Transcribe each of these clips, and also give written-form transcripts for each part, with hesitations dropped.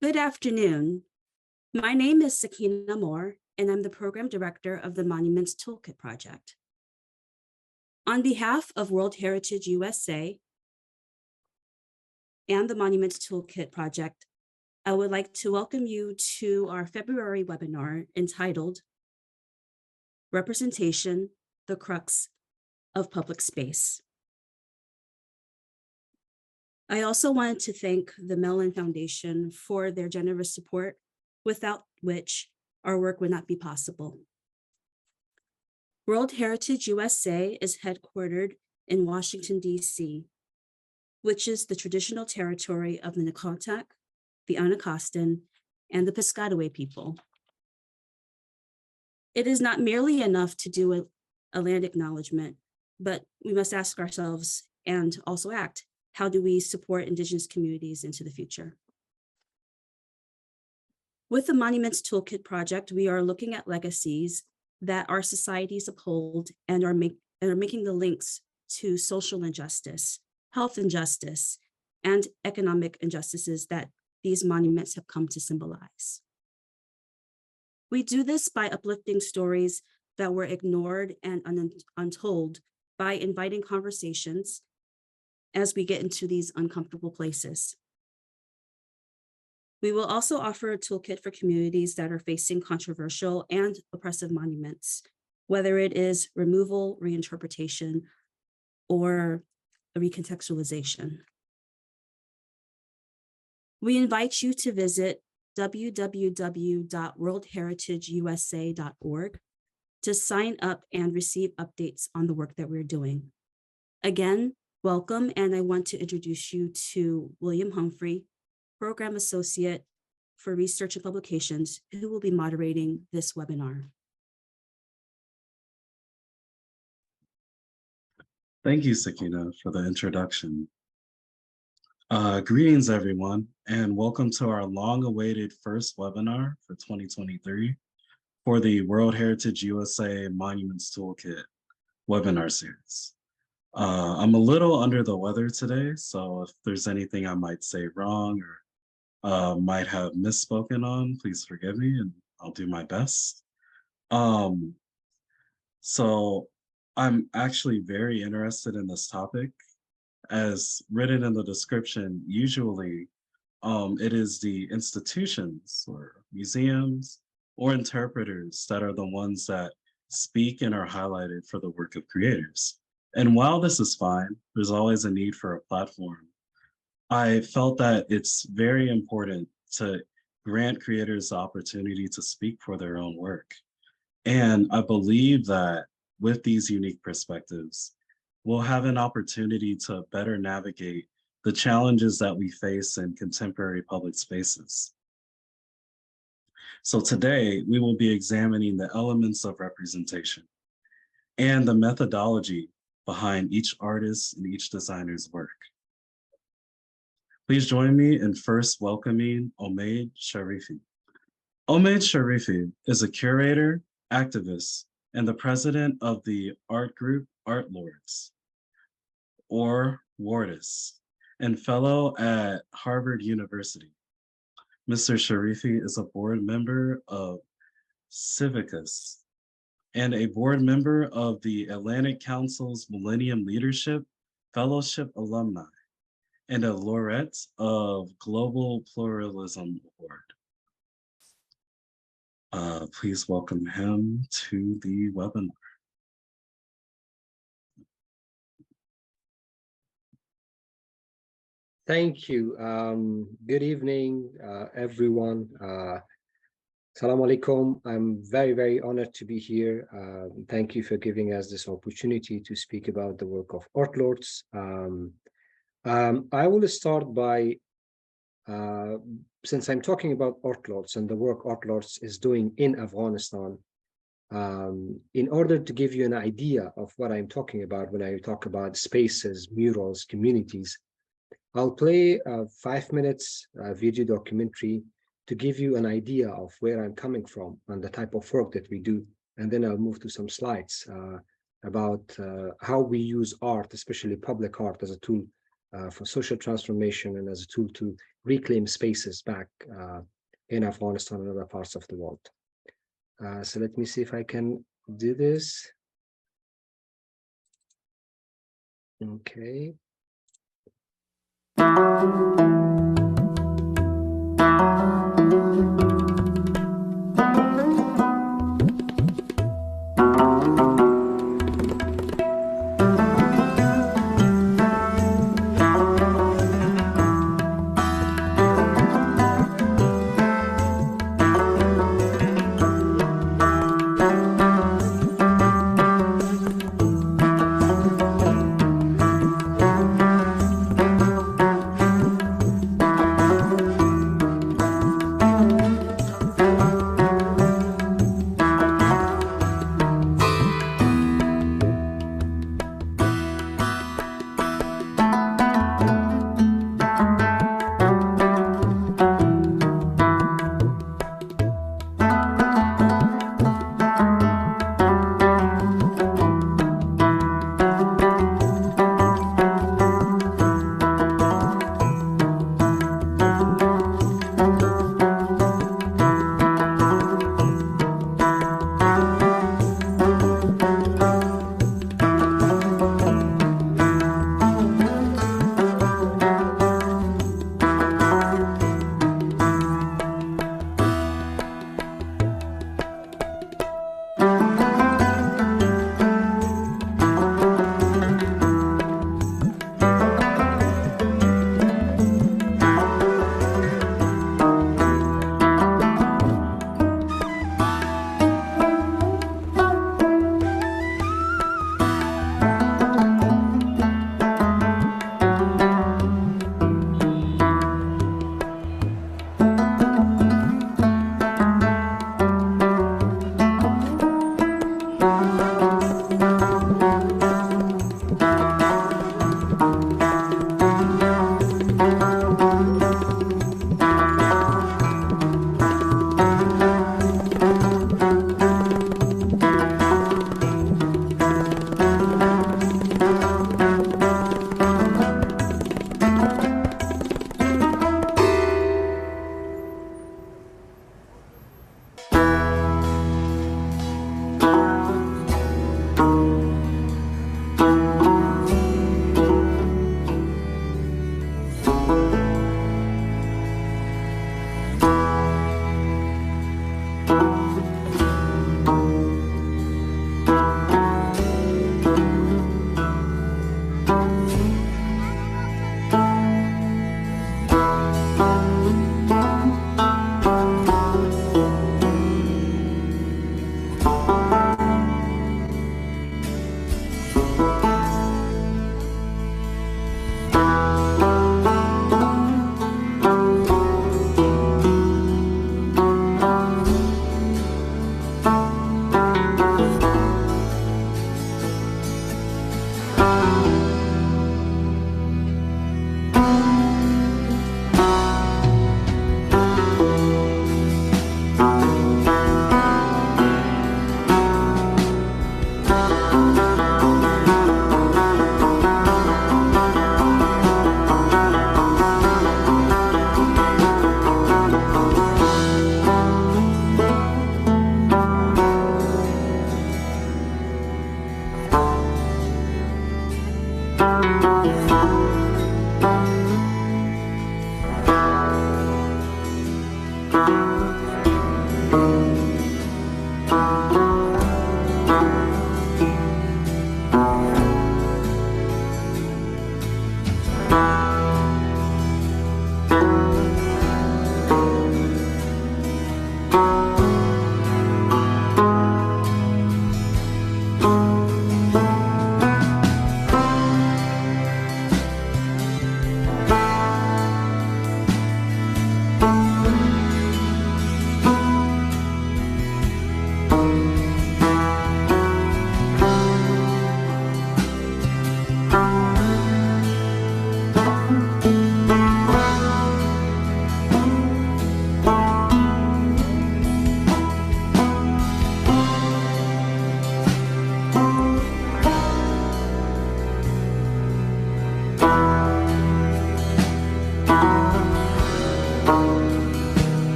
Good afternoon. My name is Sakina Moore, and I'm the Program Director of the Monuments Toolkit Project. On behalf of World Heritage USA and the Monuments Toolkit Project, I would like to welcome you to our February webinar entitled Representation, the Crux of Public Space. I also wanted to thank the Mellon Foundation for their generous support, without which our work would not be possible. World Heritage USA is headquartered in Washington, D.C., which is the traditional territory of the Nakotak, the Anacostan, and the Piscataway people. It is not merely enough to do a land acknowledgement, but we must ask ourselves and also act, how do we support Indigenous communities into the future? With the Monuments Toolkit Project, we are looking at legacies that our societies uphold and are making the links to social injustice, health injustice, and economic injustices that these monuments have come to symbolize. We do this by uplifting stories that were ignored and untold, by inviting conversations as we get into these uncomfortable places. We will also offer a toolkit for communities that are facing controversial and oppressive monuments, whether it is removal, reinterpretation, or a recontextualization. We invite you to visit www.worldheritageusa.org to sign up and receive updates on the work that we're doing. Again, welcome, and I want to introduce you to William Humphrey, Program Associate for Research and Publications, who will be moderating this webinar. Thank you, Sakina, for the introduction. Greetings, everyone, and welcome to our long-awaited first webinar for 2023 for the World Heritage USA Monuments Toolkit webinar series. I'm a little under the weather today, so if there's anything I might say wrong or might have misspoken on, please forgive me and I'll do my best. So I'm actually very interested in this topic. As written in the description, usually it is the institutions or museums or interpreters that are the ones that speak and are highlighted for the work of creators. And while this is fine, there's always a need for a platform. I felt that it's very important to grant creators the opportunity to speak for their own work. And I believe that with these unique perspectives, we'll have an opportunity to better navigate the challenges that we face in contemporary public spaces. So today, we will be examining the elements of representation and the methodology behind each artist and each designer's work. Please join me in first welcoming Omaid Sharifi. Omaid Sharifi is a curator, activist, and the president of the art group Art Lords, or WARDIS, and fellow at Harvard University. Mr. Sharifi is a board member of Civicus and a board member of the Atlantic Council's Millennium Leadership Fellowship alumni and a laureate of Global Pluralism Award. Please welcome him to the webinar. Thank you. Good evening, everyone. Assalamu alaikum. I'm very, very honored to be here. Thank you for giving us this opportunity to speak about the work of Art Lords. I will start by, since I'm talking about Art Lords and the work Art Lords is doing in Afghanistan, in order to give you an idea of what I'm talking about when I talk about spaces, murals, communities, I'll play a 5 minutes video documentary to give you an idea of where I'm coming from and the type of work that we do. And then I'll move to some slides about how we use art, especially public art, as a tool for social transformation and as a tool to reclaim spaces back in Afghanistan and other parts of the world. So let me see if I can do this. Okay.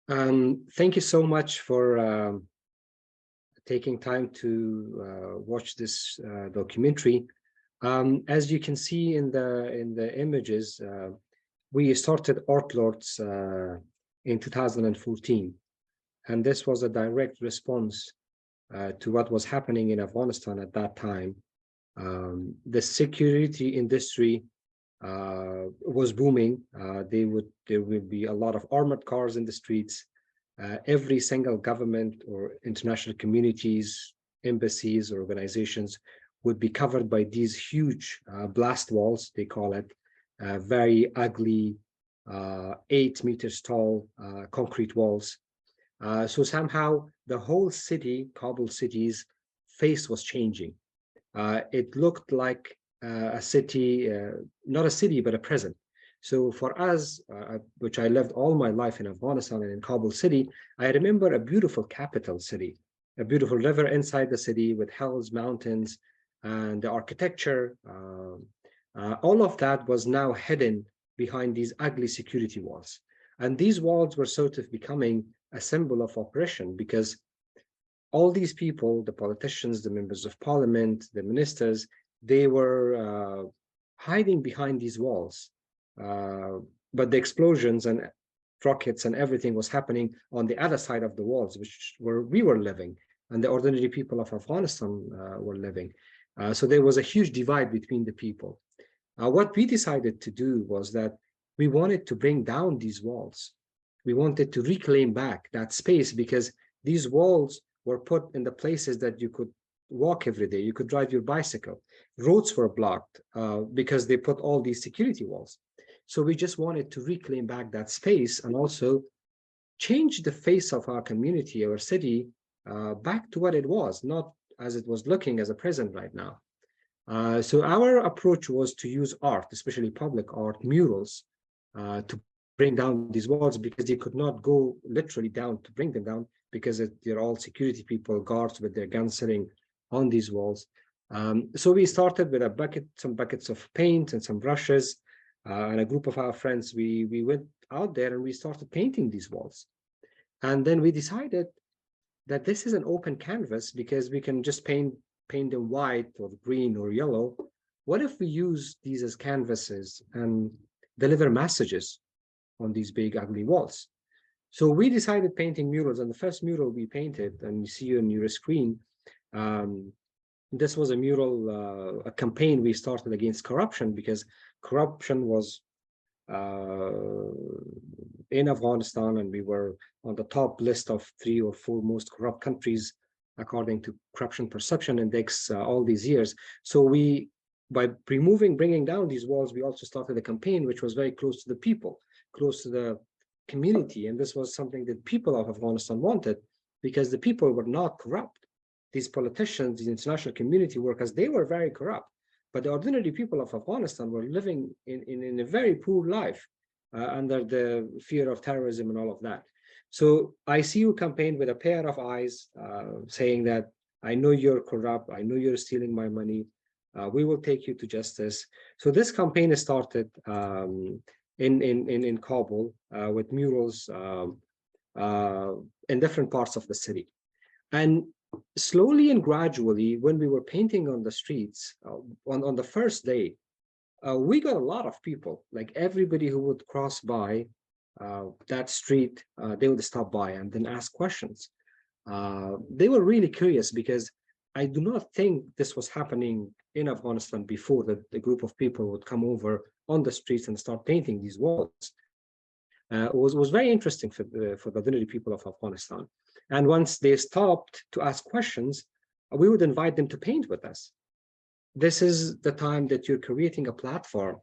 Thank you so much for taking time to watch this documentary. As you can see in the images, we started Art Lords in 2014, and this was a direct response to what was happening in Afghanistan at that time. The security industry was booming. There would be a lot of armored cars in the streets. Every single government or international communities, embassies, or organizations would be covered by these huge blast walls, they call it, very ugly, 8 meters tall concrete walls. So somehow the whole city, Kabul city's face was changing. It looked like a city, not a city, but a prison. So for us, which I lived all my life in Afghanistan and in Kabul city, I remember a beautiful capital city, a beautiful river inside the city with hills, mountains, and the architecture. All of that was now hidden behind these ugly security walls. And these walls were sort of becoming a symbol of oppression, because all these people, the politicians, the members of parliament, the ministers, they were hiding behind these walls. But the explosions and rockets and everything was happening on the other side of the walls, which where we were living, and the ordinary people of Afghanistan were living. So there was a huge divide between the people. What we decided to do was that we wanted to bring down these walls. We wanted to reclaim back that space, because these walls were put in the places that you could walk every day. You could drive your bicycle. Roads were blocked because they put all these security walls. So we just wanted to reclaim back that space and also change the face of our community, our city, back to what it was, not as it was looking as a prison right now. So our approach was to use art, especially public art, murals, to bring down these walls, because you could not go literally down to bring them down, because they're all security people, guards with their guns sitting on these walls. So we started with some buckets of paint and some brushes, and a group of our friends. We went out there and we started painting these walls. And then we decided that this is an open canvas, because we can just paint them white or green or yellow. What if we use these as canvases and deliver messages on these big ugly walls? So we decided painting murals, and the first mural we painted, and you see on your screen, this was a mural, a campaign we started against corruption, because corruption was in Afghanistan, and we were on the top list of 3 or 4 most corrupt countries according to Corruption Perception Index all these years. So by bringing down these walls, we also started a campaign which was very close to the people, close to the community. And this was something that people of Afghanistan wanted, because the people were not corrupt. These politicians, these international community workers, they were very corrupt. But the ordinary people of Afghanistan were living in a very poor life under the fear of terrorism and all of that. So I see you campaign with a pair of eyes saying that, I know you're corrupt, I know you're stealing my money, we will take you to justice. So this campaign started in Kabul with murals in different parts of the city. And slowly and gradually, when we were painting on the streets, on the first day, we got a lot of people, like everybody who would cross by that street, they would stop by and then ask questions. They were really curious, because I do not think this was happening in Afghanistan before, that the group of people would come over on the streets and start painting these walls. It was very interesting for the ordinary people of Afghanistan. And once they stopped to ask questions, we would invite them to paint with us. This is the time that you're creating a platform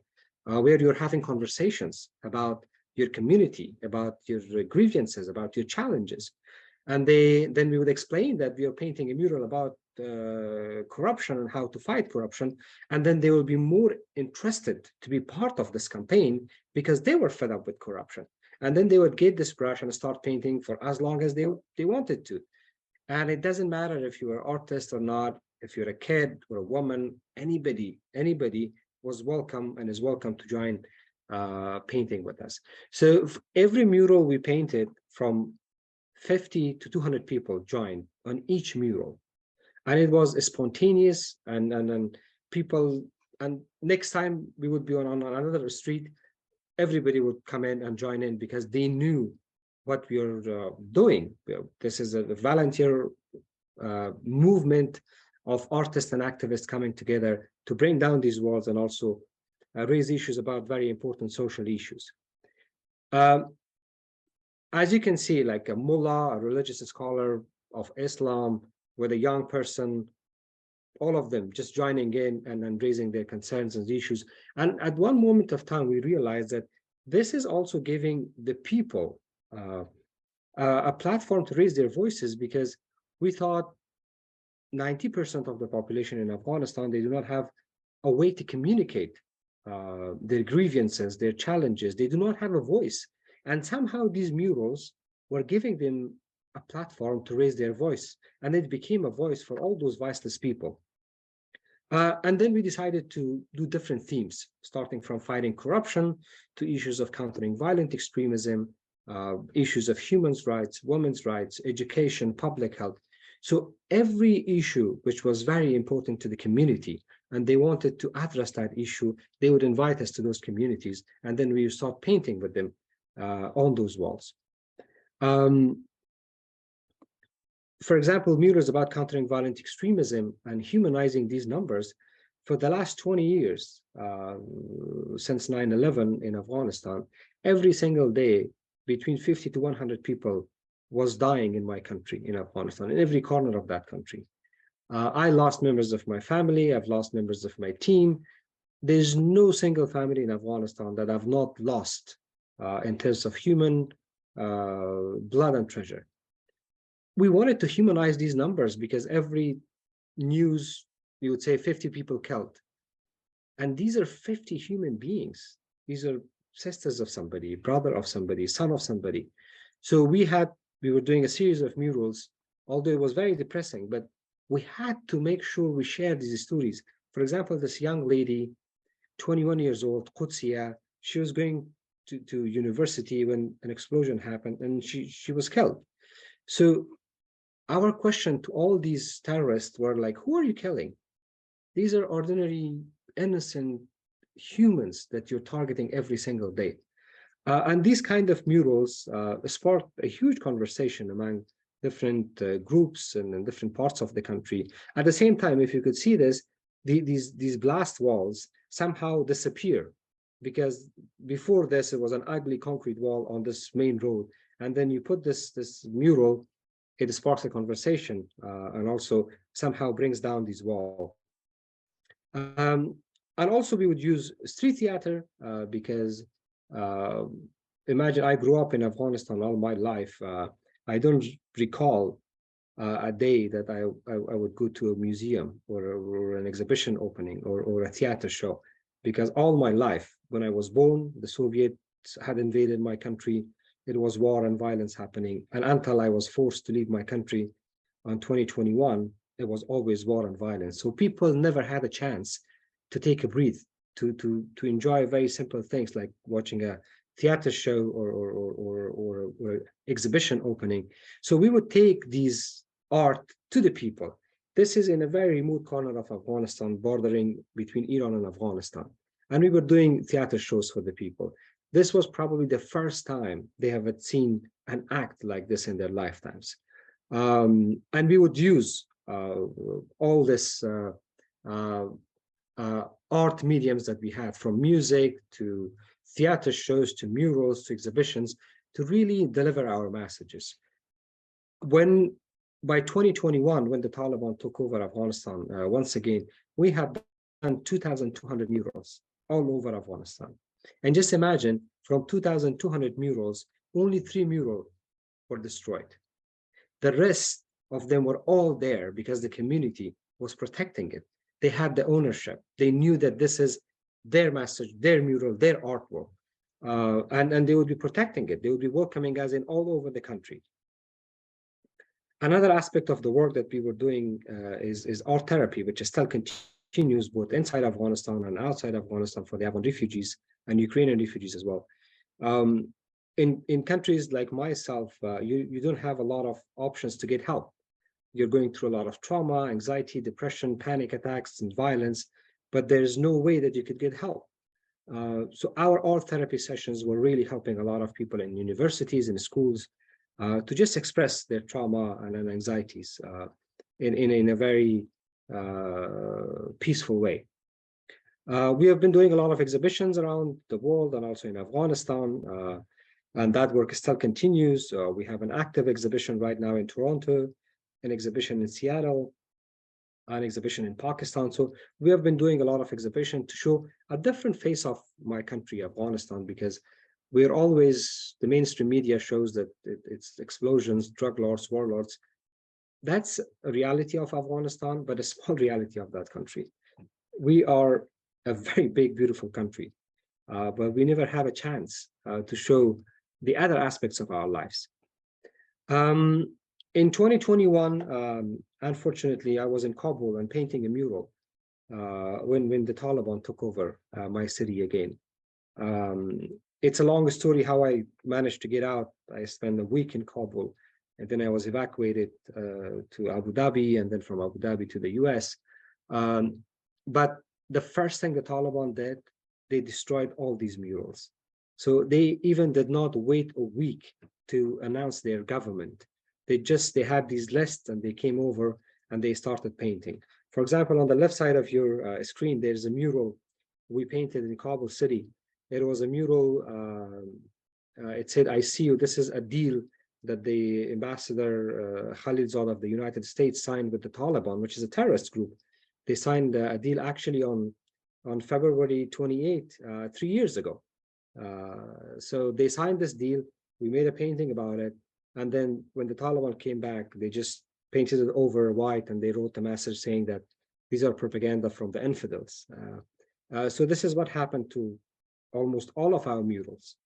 where you're having conversations about your community, about your grievances, about your challenges. And then we would explain that we are painting a mural about corruption and how to fight corruption. And then they will be more interested to be part of this campaign, because they were fed up with corruption. And then they would get this brush and start painting for as long as they wanted to. And it doesn't matter if you're an artist or not, if you're a kid or a woman, anybody was welcome and is welcome to join painting with us. So every mural we painted, from 50 to 200 people joined on each mural. And it was spontaneous, and people, and next time we would be on another street, everybody would come in and join in because they knew what we are doing. This is a volunteer movement of artists and activists coming together to bring down these walls and also raise issues about very important social issues. As you can see, like a mullah, a religious scholar of Islam, with a young person, all of them just joining in and raising their concerns and issues. And at one moment of time, we realized that this is also giving the people a platform to raise their voices, because we thought 90% of the population in Afghanistan, they do not have a way to communicate their grievances, their challenges. They do not have a voice. And somehow these murals were giving them a platform to raise their voice. And it became a voice for all those voiceless people. And then we decided to do different themes, starting from fighting corruption to issues of countering violent extremism, issues of human rights, women's rights, education, public health. So every issue which was very important to the community, and they wanted to address that issue, they would invite us to those communities, and then we would start painting with them on those walls. For example, murals about countering violent extremism and humanizing these numbers. For the last 20 years, since 9/11 in Afghanistan, every single day, between 50 to 100 people was dying in my country, in Afghanistan, in every corner of that country. I lost members of my family. I've lost members of my team. There's no single family in Afghanistan that I've not lost in terms of human blood and treasure. We wanted to humanize these numbers because every news, you would say 50 people killed. And these are 50 human beings. These are sisters of somebody, brother of somebody, son of somebody. So we were doing a series of murals, although it was very depressing, but we had to make sure we share these stories. For example, this young lady, 21 years old, Qudsiya, she was going to university when an explosion happened, and she was killed. So our question to all these terrorists were like, who are you killing? These are ordinary, innocent humans that you're targeting every single day. And these kind of murals sparked a huge conversation among different groups and in different parts of the country. At the same time, if you could see this, these blast walls somehow disappear, because before this, it was an ugly concrete wall on this main road. And then you put this mural, it sparks a conversation and also somehow brings down these walls. And also we would use street theater because imagine I grew up in Afghanistan all my life. I don't recall a day that I would go to a museum or an exhibition opening or a theater show, because all my life, when I was born, the Soviets had invaded my country. It was war and violence happening. And until I was forced to leave my country in 2021, it was always war and violence. So people never had a chance to take a breath, to enjoy very simple things like watching a theater show or exhibition opening. So we would take these art to the people. This is in a very remote corner of Afghanistan, bordering between Iran and Afghanistan. And we were doing theater shows for the people. This was probably the first time they have seen an act like this in their lifetimes. And we would use all this art mediums that we had, from music to theater shows to murals to exhibitions, to really deliver our messages. By 2021, when the Taliban took over Afghanistan, once again, we had done 2,200 murals all over Afghanistan. And just imagine, from 2,200 murals, only 3 murals were destroyed. The rest of them were all there because the community was protecting it. They had the ownership. They knew that this is their message, their mural, their artwork. And they would be protecting it. They would be welcoming us in all over the country. Another aspect of the work that we were doing is art therapy, which is still continues both inside Afghanistan and outside Afghanistan for the Afghan refugees. and Ukrainian refugees as well. In countries like myself, you don't have a lot of options to get help. You're going through a lot of trauma, anxiety, depression, panic attacks, and violence, but there's no way that you could get help. So our art therapy sessions were really helping a lot of people in universities and schools to just express their trauma and anxieties in a very peaceful way. We have been doing a lot of exhibitions around the world and also in Afghanistan, and that work still continues. We have an active exhibition right now in Toronto, an exhibition in Seattle, an exhibition in Pakistan. So we have been doing a lot of exhibition to show a different face of my country, Afghanistan, because we're always, the mainstream media shows that it's explosions, drug lords, warlords. That's a reality of Afghanistan, but a small reality of that country. We are a very big, beautiful country, but we never have a chance to show the other aspects of our lives. In 2021, unfortunately, I was in Kabul and painting a mural when the Taliban took over my city again. It's a long story how I managed to get out. I spent a week in Kabul, and then I was evacuated to Abu Dhabi, and then from Abu Dhabi to the US. But the first thing the Taliban did, they destroyed all these murals. So they even did not wait a week to announce their government. They had these lists and they came over and they started painting. For example, on the left side of your screen, there's a mural we painted in Kabul city. It was a mural, it said, "I see you." This is a deal that the ambassador Khalid Zad of the United States signed with the Taliban, which is a terrorist group. They signed a deal actually on February 28, 3 years ago. So they signed this deal. We made a painting about it. And then when the Taliban came back, they just painted it over white and they wrote a message saying that these are propaganda from the infidels. So this is what happened to almost all of our murals.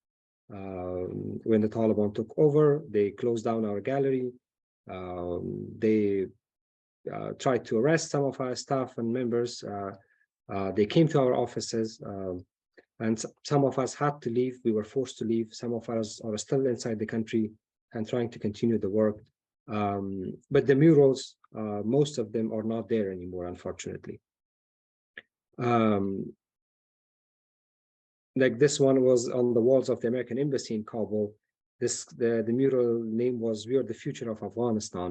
When the Taliban took over, they closed down our gallery. They tried to arrest some of our staff and members. They came to our offices, and some of us had to leave. We were forced to leave. Some of us are still inside the country and trying to continue the work. But the murals, most of them are not there anymore, unfortunately. Like this one was on the walls of the American Embassy in Kabul. The mural name was "We Are the Future of Afghanistan."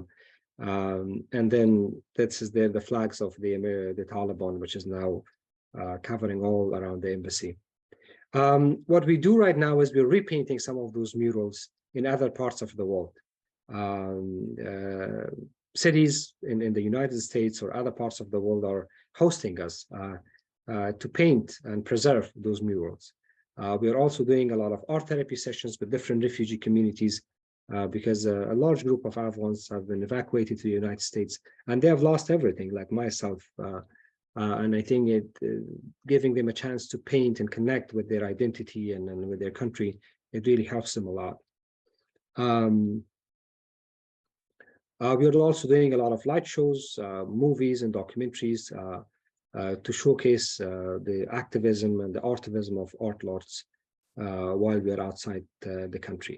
And then this is there, the flags of the Taliban, which is now covering all around the embassy. What we do right now is we're repainting some of those murals in other parts of the world. Cities in the United States or other parts of the world are hosting us to paint and preserve those murals. We are also doing a lot of art therapy sessions with different refugee communities because a large group of Afghans have been evacuated to the United States and they have lost everything, like myself. And I think giving them a chance to paint and connect with their identity and with their country, it really helps them a lot. We are also doing a lot of light shows, movies and documentaries to showcase the activism and the artivism of art lords while we are outside the country.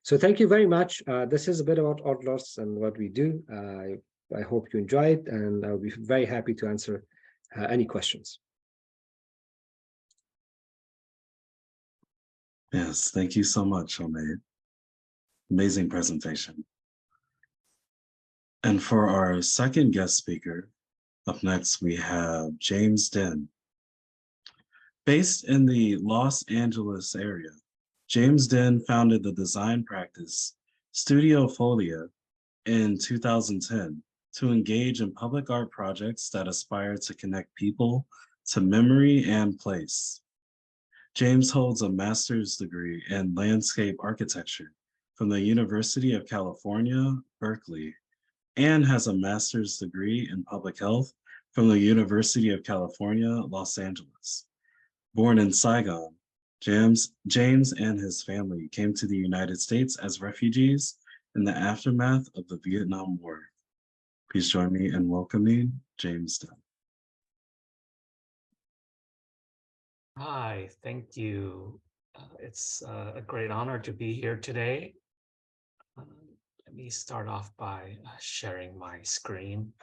So thank you very much. This is a bit about art lords and what we do. I hope you enjoyed, and I'll be very happy to answer any questions. Yes, thank you so much, Omaid. Amazing presentation. And for our second guest speaker, up next we have James Den. Based in the Los Angeles area, James Den founded the design practice Studio Folia in 2010 to engage in public art projects that aspire to connect people to memory and place. James holds a master's degree in landscape architecture from the University of California, Berkeley, and has a master's degree in public health from the University of California, Los Angeles. Born in Saigon, James and his family came to the United States as refugees in the aftermath of the Vietnam War. Please join me in welcoming James Den. Hi, thank you. It's a great honor to be here today. Uh, Let me start off by sharing my screen.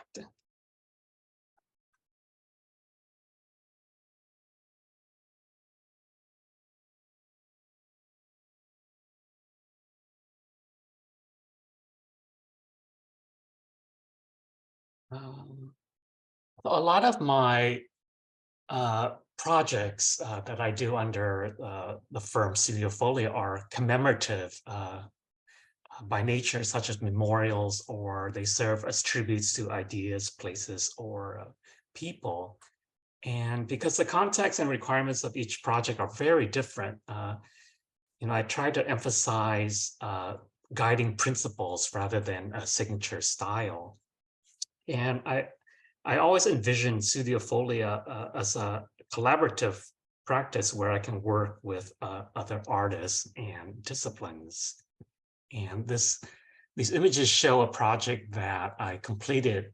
Um, a lot of my projects that I do under the firm Studiofolia are commemorative by nature, such as memorials, or they serve as tributes to ideas, places, or people. And because the context and requirements of each project are very different, I try to emphasize guiding principles rather than a signature style. And I always envision Studiofolia as a collaborative practice where I can work with other artists and disciplines. And these images show a project that I completed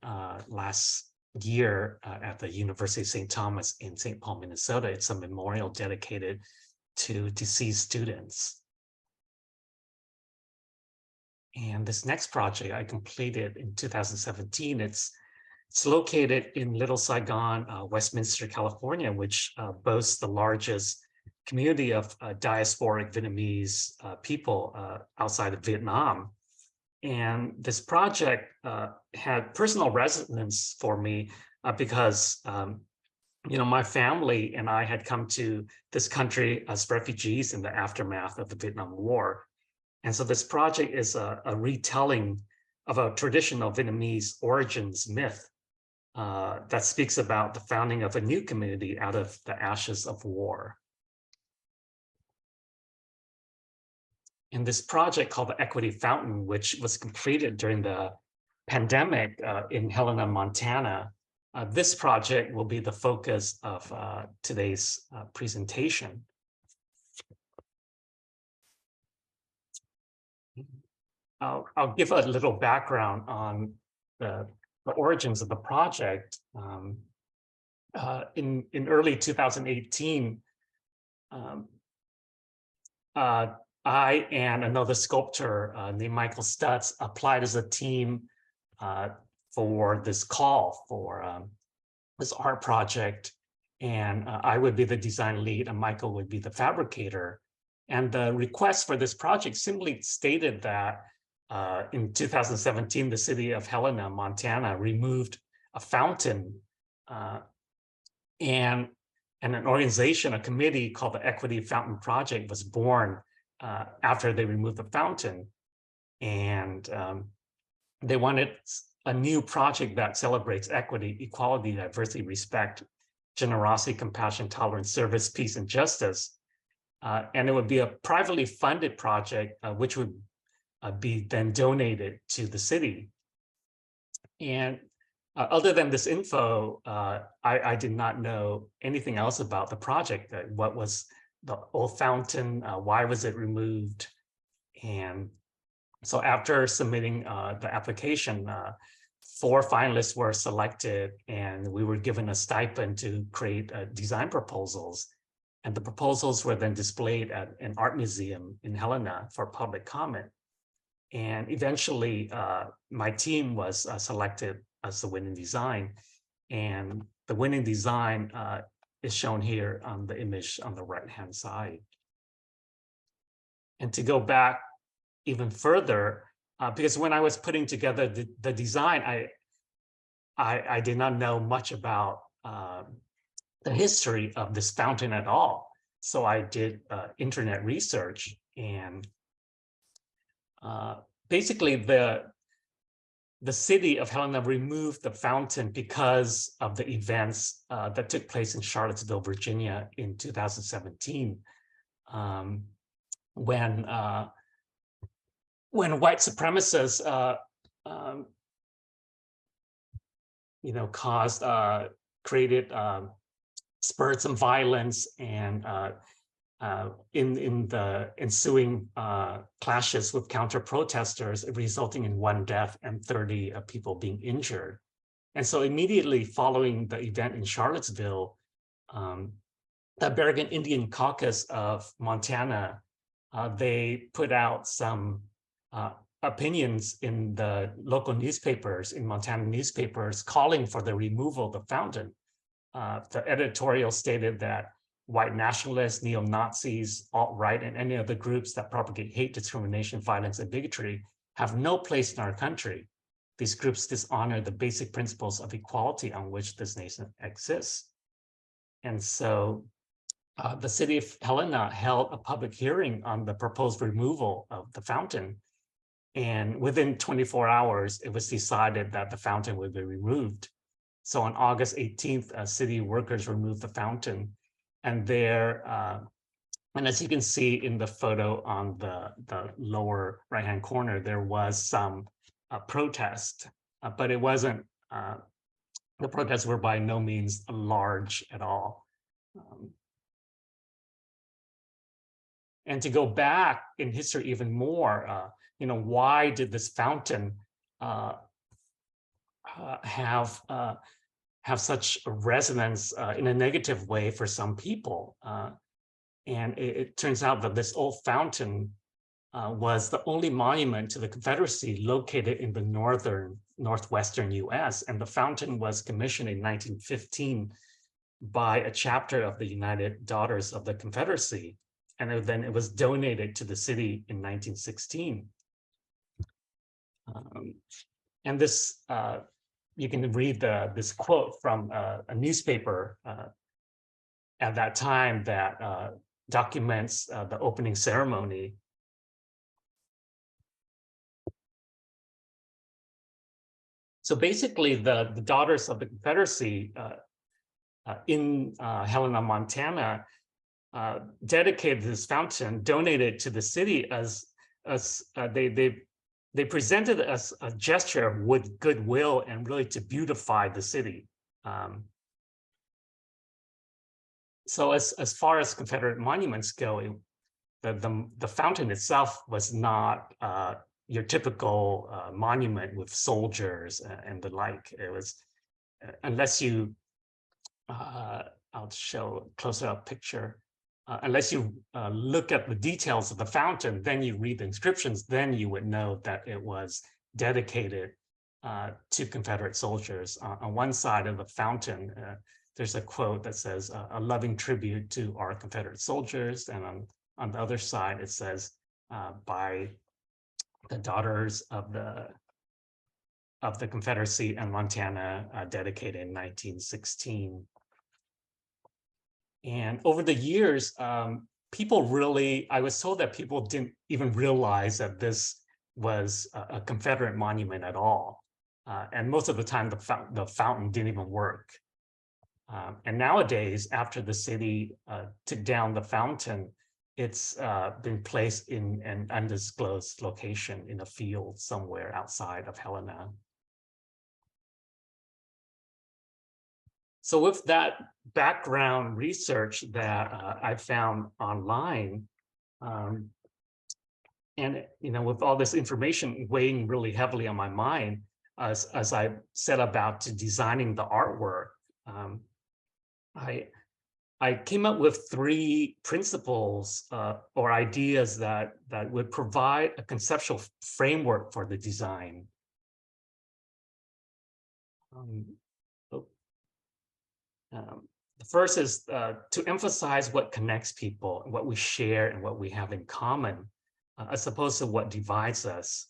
last year at the University of St. Thomas in St. Paul, Minnesota. It's a memorial dedicated to deceased students. And this next project I completed in 2017, it's located in Little Saigon, Westminster, California, which boasts the largest community of diasporic Vietnamese people outside of Vietnam. And this project had personal resonance for me because my family and I had come to this country as refugees in the aftermath of the Vietnam War. And so this project is a retelling of a traditional Vietnamese origins myth that speaks about the founding of a new community out of the ashes of war. In this project called the Equity Fountain, which was completed during the pandemic in Helena, Montana, this project will be the focus of today's presentation. I'll give a little background on the origins of the project. In early 2018, I and another sculptor named Michael Stutz applied as a team for this call for this art project. And I would be the design lead and Michael would be the fabricator. And the request for this project simply stated that in 2017, the city of Helena, Montana, removed a fountain and an organization, a committee called the Equity Fountain Project was born after they removed the fountain. And they wanted a new project that celebrates equity, equality, diversity, respect, generosity, compassion, tolerance, service, peace, and justice. And it would be a privately funded project, which would be then donated to the city. And other than this info, I did not know anything else about the project. What was the old fountain? Why was it removed? And so after submitting the application, 4 finalists were selected and we were given a stipend to create design proposals. And the proposals were then displayed at an art museum in Helena for public comment. And eventually my team was selected as the winning design. And the winning design is shown here on the image on the right-hand side. And to go back even further, because when I was putting together the design, I did not know much about the history of this fountain at all. So I did internet research, and basically the city of Helena removed the fountain because of the events that took place in Charlottesville, Virginia in 2017, when white supremacists created spurred some violence, and in the ensuing clashes with counter-protesters, resulting in 1 death and 30 people being injured. And so immediately following the event in Charlottesville, the Berrigan Indian Caucus of Montana, they put out some opinions in the local newspapers, in Montana newspapers, calling for the removal of the fountain. The editorial stated that white nationalists, neo-Nazis, alt-right, and any other groups that propagate hate, discrimination, violence, and bigotry have no place in our country. These groups dishonor the basic principles of equality on which this nation exists. And so the city of Helena held a public hearing on the proposed removal of the fountain. And within 24 hours, it was decided that the fountain would be removed. So on August 18th, city workers removed the fountain. And there, and as you can see in the photo on the lower right-hand corner, there was some protest, but it wasn't, the protests were by no means large at all. And to go back in history even more, why did this fountain have such a resonance in a negative way for some people? And it turns out that this old fountain was the only monument to the Confederacy located in the northwestern US. And the fountain was commissioned in 1915 by a chapter of the United Daughters of the Confederacy. And then it was donated to the city in 1916. And this, you can read this quote from a newspaper at that time that documents the opening ceremony. So basically, the Daughters of the Confederacy in Helena, Montana, dedicated this fountain, donated to the city as they presented it as a gesture with goodwill and really to beautify the city. So as far as Confederate monuments go, the fountain itself was not your typical monument with soldiers and the like. It was, unless you, I'll show a closer up picture. Unless you look at the details of the fountain, then you read the inscriptions, then you would know that it was dedicated to Confederate soldiers. On one side of the fountain, there's a quote that says, "A loving tribute to our Confederate soldiers." And on the other side, it says, "By the Daughters of the Confederacy and Montana, dedicated in 1916. And over the years, people really, I was told that people didn't even realize that this was a Confederate monument at all. And most of the time, the fountain didn't even work. And nowadays, after the city took down the fountain, it's been placed in an undisclosed location in a field somewhere outside of Helena. So with that background research that I found online, and with all this information weighing really heavily on my mind, as I set about to designing the artwork, I came up with 3 principles or ideas that would provide a conceptual framework for the design. The first is to emphasize what connects people, and what we share and what we have in common, as opposed to what divides us,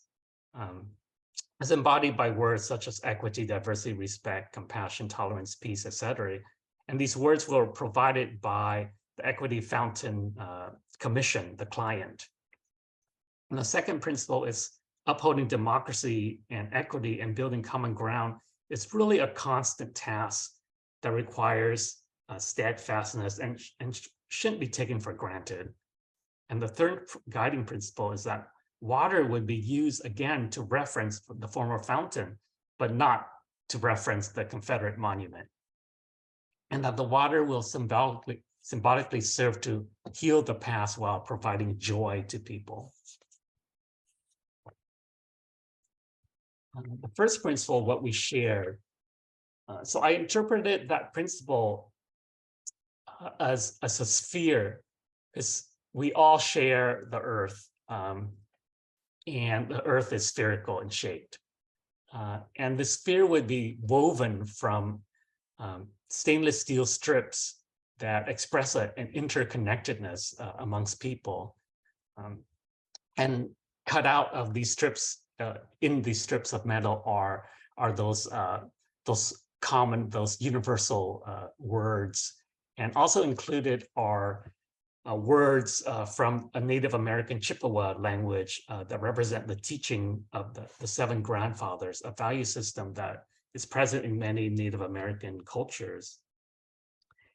as embodied by words such as equity, diversity, respect, compassion, tolerance, peace, etc. And these words were provided by the Equity Fountain Commission, the client. And the second principle is upholding democracy and equity and building common ground. It's really a constant task that requires steadfastness and shouldn't be taken for granted. And the third guiding principle is that water would be used again to reference the former fountain, but not to reference the Confederate monument. And that the water will symbolically serve to heal the past while providing joy to people. The first principle, what we share. So I interpreted that principle as a sphere, because we all share the earth, and the earth is spherical and shaped. And the sphere would be woven from stainless steel strips that express an interconnectedness amongst people. And cut out of these strips, in these strips of metal are those common, those universal words. And also included are words from a Native American Chippewa language that represent the teaching of the seven grandfathers, a value system that is present in many Native American cultures.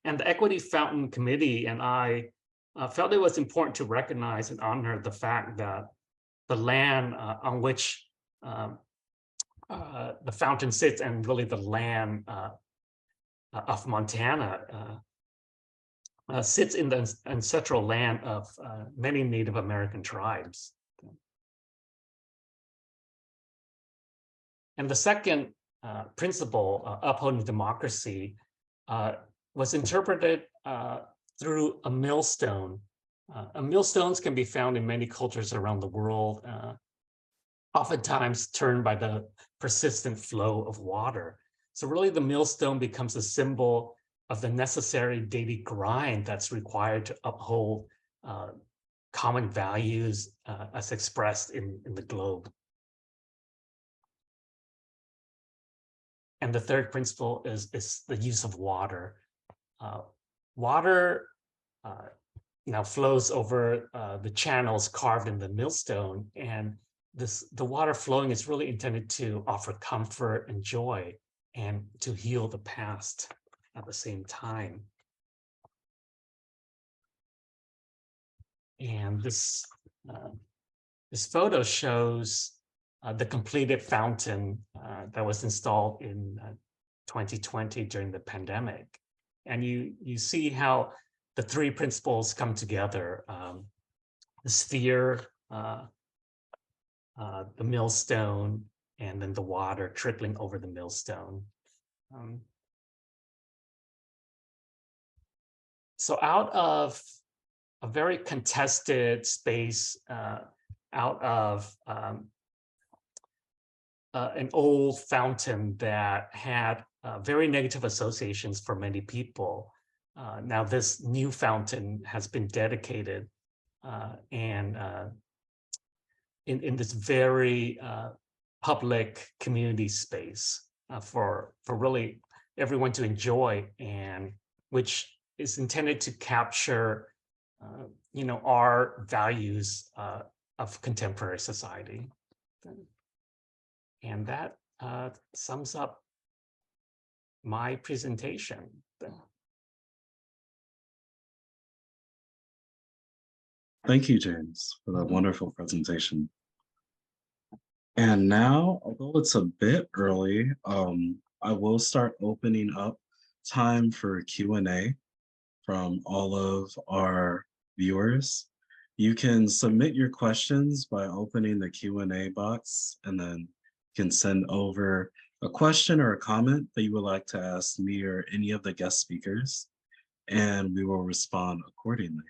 And the Equity Fountain Committee and I felt it was important to recognize and honor the fact that the land on which the fountain sits, and really the land of Montana, sits in the ancestral land of many Native American tribes. And the second principle, upholding democracy, was interpreted through a millstone. Millstones can be found in many cultures around the world, oftentimes turned by the persistent flow of water. So really the millstone becomes a symbol of the necessary daily grind that's required to uphold common values as expressed in the globe. And the third principle is the use of water. Water now flows over the channels carved in the millstone, and the water flowing is really intended to offer comfort and joy and to heal the past at the same time. And this photo shows the completed fountain that was installed in 2020 during the pandemic. And you see how the three principles come together: the sphere, the millstone, and then the water trickling over the millstone. So out of a very contested space, out of an old fountain that had very negative associations for many people, now this new fountain has been dedicated and in this very public community space for really everyone to enjoy, and which is intended to capture our values of contemporary society. And that sums up my presentation. Thank you, James, for that wonderful presentation. And now, although it's a bit early, I will start opening up time for Q&A from all of our viewers. You can submit your questions by opening the Q&A box, and then you can send over a question or a comment that you would like to ask me or any of the guest speakers, and we will respond accordingly.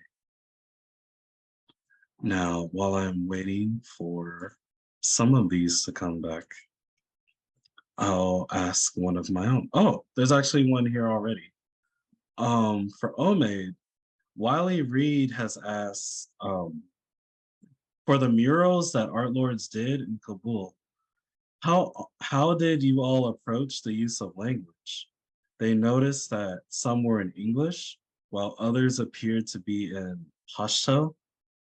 Now, while I'm waiting for some of these to come back, I'll ask one of my own. Oh, there's actually one here already. For Omaid, Wiley Reed has asked, for the murals that Art Lords did in Kabul, how did you all approach the use of language? They noticed that some were in English, while others appeared to be in Pashto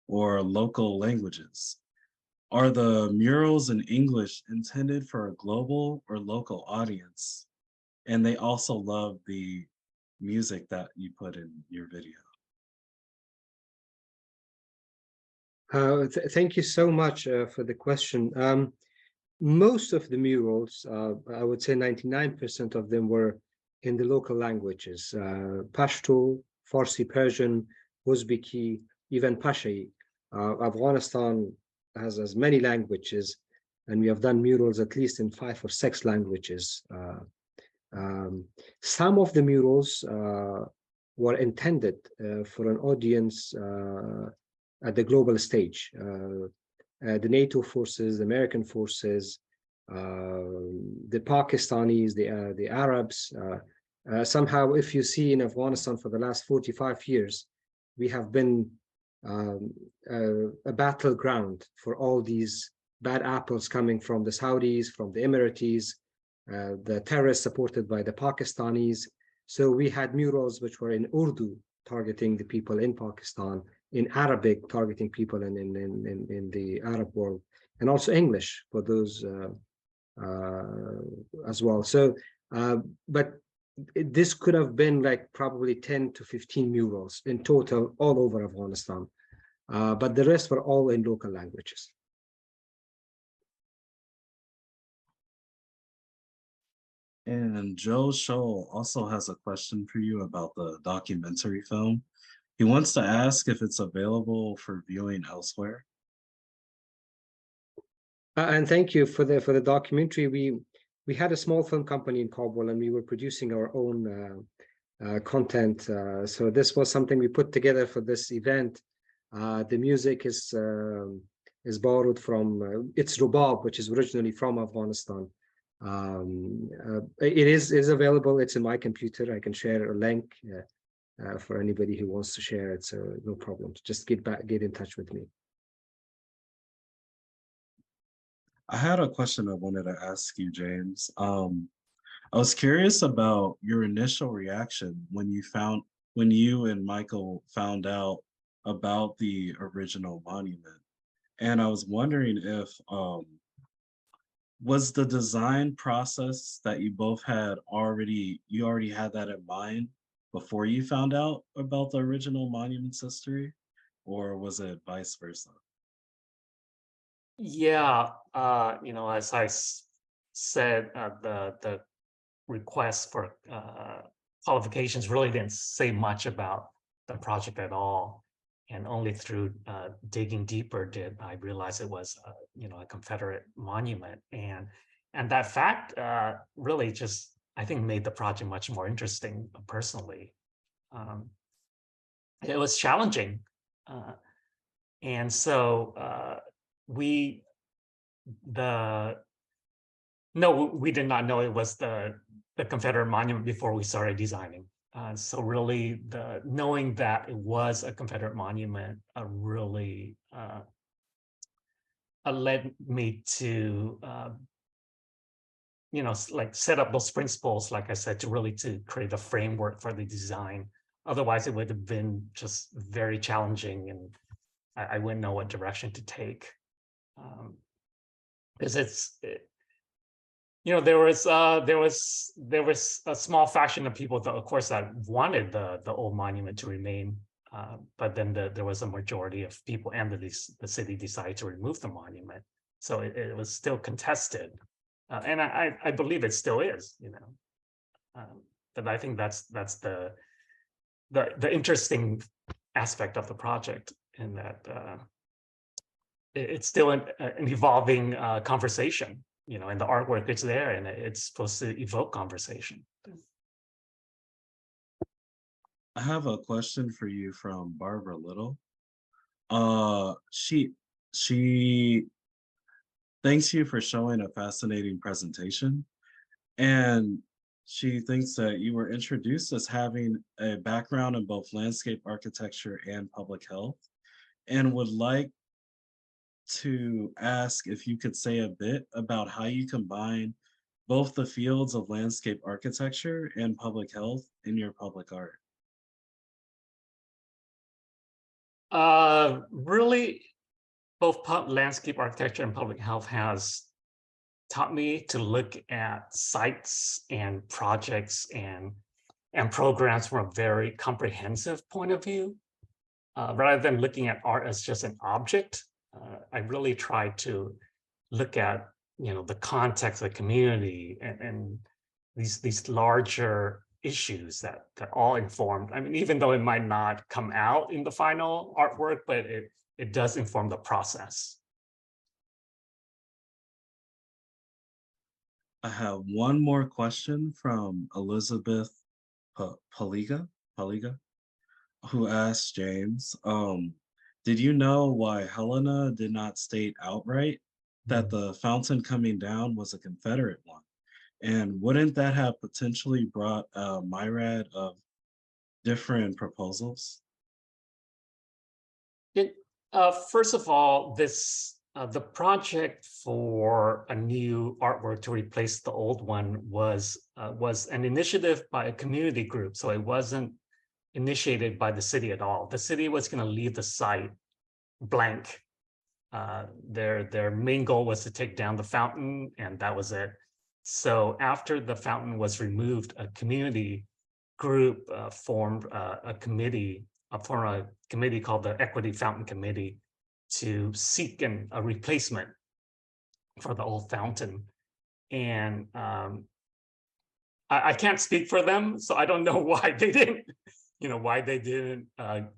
or local languages. Are the murals in English intended for a global or local audience? And they also love the music that you put in your video. Thank you so much for the question. Most of the murals, I would say 99% of them were in the local languages, Pashto, Farsi, Persian, Uzbeki, even Pashtun. Afghanistan has as many languages, and we have done murals at least in 5 or 6 languages. Some of the murals were intended for an audience at the global stage. The NATO forces, the American forces, the Pakistanis, the Arabs. Somehow, if you see in Afghanistan for the last 45 years, we have been a battleground for all these bad apples coming from the Saudis, from the Emiratis, the terrorists supported by the Pakistanis. So we had murals which were in Urdu, targeting the people in Pakistan, in Arabic, targeting people in the Arab world, and also English for those as well. So, but this could have been like probably 10 to 15 murals in total all over Afghanistan, but the rest were all in local languages. And Joe Scholl also has a question for you about the documentary film. He wants to ask if it's available for viewing elsewhere. And thank you for the documentary. We had a small film company in Kabul, and we were producing our own content. So this was something we put together for this event. The music is borrowed from it's Rubab, which is originally from Afghanistan. It is available. It's in my computer. I can share a link for anybody who wants to share it. So no problem. Just get in touch with me. I had a question I wanted to ask you, James. I was curious about your initial reaction when you and Michael found out about the original monument. And I was wondering if was the design process that you both had already had that in mind before you found out about the original monument's history, or was it vice versa? Yeah, as I said, the request for qualifications really didn't say much about the project at all, and only through digging deeper did I realize it was, a Confederate monument, and that fact really just, I think, made the project much more interesting personally. It was challenging, and so we did not know it was the Confederate monument before we started designing. So really, knowing that it was a Confederate monument really led me to like set up those principles, like I said, to create a framework for the design. Otherwise, it would have been just very challenging, and I wouldn't know what direction to take. Because there was a small faction of people that, of course, that wanted the old monument to remain, but then there was a majority of people, and the city decided to remove the monument, so it was still contested, and I believe it still is, but I think that's the interesting aspect of the project, in that it's still an evolving conversation, and the artwork is there, and it's supposed to evoke conversation. I have a question for you from Barbara Little. She thanks you for showing a fascinating presentation, and she thinks that you were introduced as having a background in both landscape architecture and public health, and would like to ask if you could say a bit about how you combine both the fields of landscape architecture and public health in your public art. Really, both landscape architecture and public health has taught me to look at sites and projects and programs from a very comprehensive point of view, rather than looking at art as just an object. I really try to look at the context of the community, and these larger issues that all informed. I mean, even though it might not come out in the final artwork, but it does inform the process. I have one more question from Elizabeth Paliga. who asked James, did you know why Helena did not state outright that the fountain coming down was a Confederate one? And wouldn't that have potentially brought a myriad of different proposals? It, first of all, the project for a new artwork to replace the old one was an initiative by a community group, so it wasn't initiated by the city at all. The city was going to leave the site blank. Their main goal was to take down the fountain, and that was it. So after the fountain was removed, a community group formed a committee called the Equity Fountain Committee to seek a replacement for the old fountain. And I can't speak for them, so I don't know why they didn't,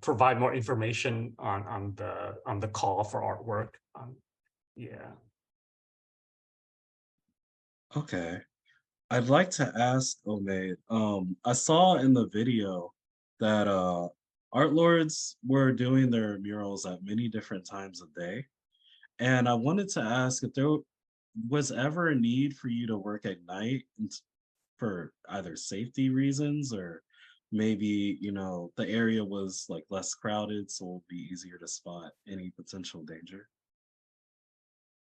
provide more information on the call for artwork. Yeah. Okay. I'd like to ask Omaid, I saw in the video that art lords were doing their murals at many different times of day. And I wanted to ask if there was ever a need for you to work at night for either safety reasons or maybe, the area was like less crowded, so it would be easier to spot any potential danger.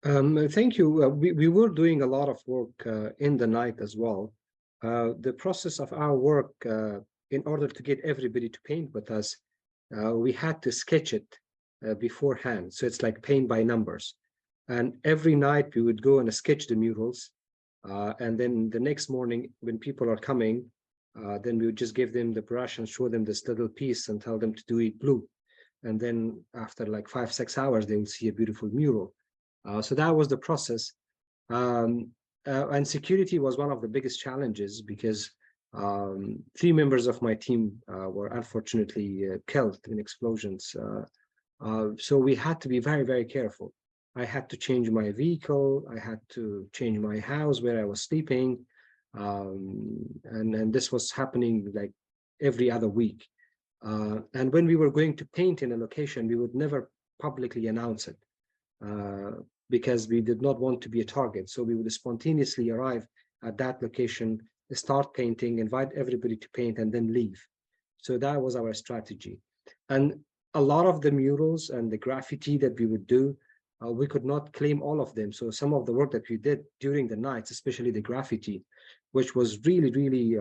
Thank you. We were doing a lot of work in the night as well. The process of our work, in order to get everybody to paint with us, we had to sketch it beforehand. So it's like paint by numbers. And every night we would go and sketch the murals. And then the next morning when people are coming, then we would just give them the brush and show them this little piece and tell them to do it blue. And then after like 5-6 hours, they will see a beautiful mural. So that was the process. And security was one of the biggest challenges because 3 members of my team were unfortunately killed in explosions. So we had to be very, very careful. I had to change my vehicle. I had to change my house where I was sleeping. And this was happening like every other week. And when we were going to paint in a location, we would never publicly announce it. Because we did not want to be a target. So we would spontaneously arrive at that location, start painting, invite everybody to paint, and then leave. So that was our strategy. And a lot of the murals and the graffiti that we would do, we could not claim all of them. So some of the work that we did during the nights, especially the graffiti, which was really, really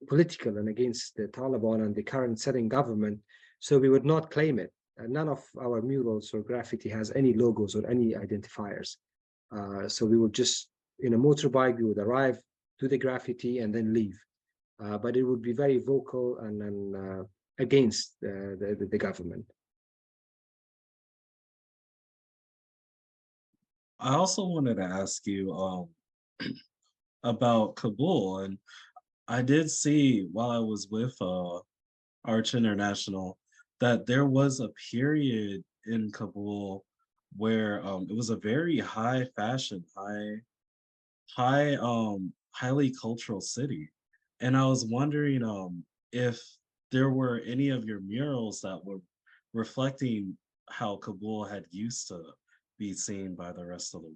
political and against the Taliban and the current sitting government, so we would not claim it. None of our murals or graffiti has any logos or any identifiers. So we would just, in a motorbike, we would arrive, do the graffiti, and then leave. But it would be very vocal and against the government. I also wanted to ask you about Kabul, and I did see while I was with Arch International that there was a period in Kabul where it was a very high fashion, highly cultural city. And I was wondering if there were any of your murals that were reflecting how Kabul had used to be seen by the rest of the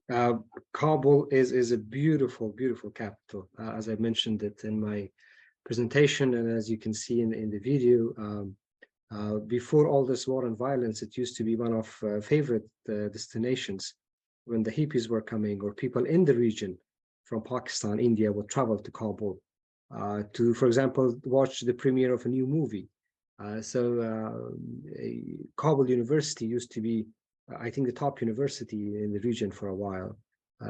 world. Kabul is a beautiful, beautiful capital, as I mentioned it in my presentation, and as you can see in the video. Before all this war and violence, it used to be one of favorite destinations when the hippies were coming, or people in the region from Pakistan, India would travel to Kabul to, for example, watch the premiere of a new movie. Kabul University used to be, I think, the top university in the region for a while.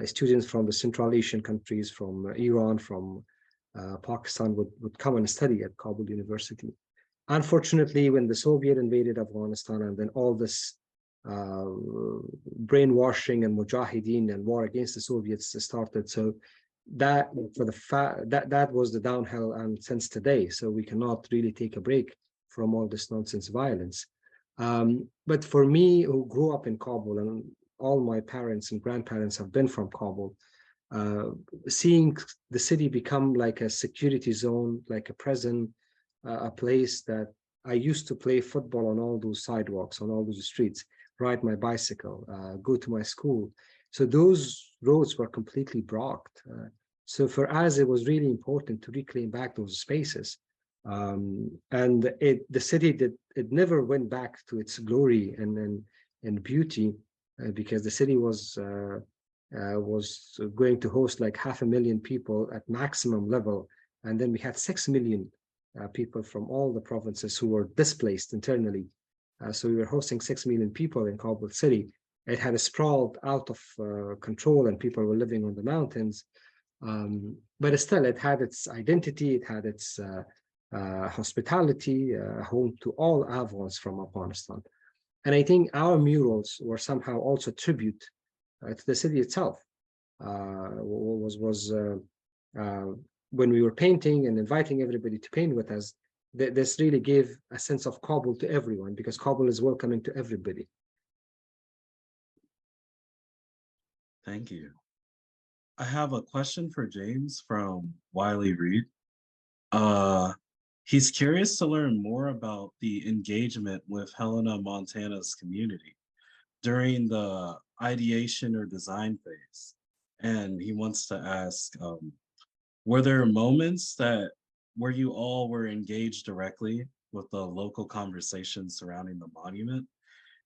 Students from the Central Asian countries, from Iran, from Pakistan would come and study at Kabul University. Unfortunately, when the Soviet invaded Afghanistan and then all this brainwashing and mujahideen and war against the Soviets started, so that was the downhill, and since today, so we cannot really take a break from all this nonsense violence. But for me, who grew up in Kabul, and all my parents and grandparents have been from Kabul, seeing the city become like a security zone, like a prison, a place that I used to play football on all those sidewalks, on all those streets, ride my bicycle, go to my school. So those roads were completely blocked. So for us, it was really important to reclaim back those spaces. And the city it never went back to its glory and beauty, because the city was going to host like 500,000 people at maximum level, and then we had 6 million people from all the provinces who were displaced internally. So we were hosting 6 million people in Kabul city. It had sprawled out of control, and people were living on the mountains. But still, it had its identity. It had its hospitality, home to all Afghans from Afghanistan. And I think our murals were somehow also tribute to the city itself. When we were painting and inviting everybody to paint with us, this really gave a sense of Kabul to everyone, because Kabul is welcoming to everybody. Thank you. I have a question for James from Wiley Reed. He's curious to learn more about the engagement with Helena, Montana's community during the ideation or design phase. And he wants to ask, were there moments where you all were engaged directly with the local conversation surrounding the monument?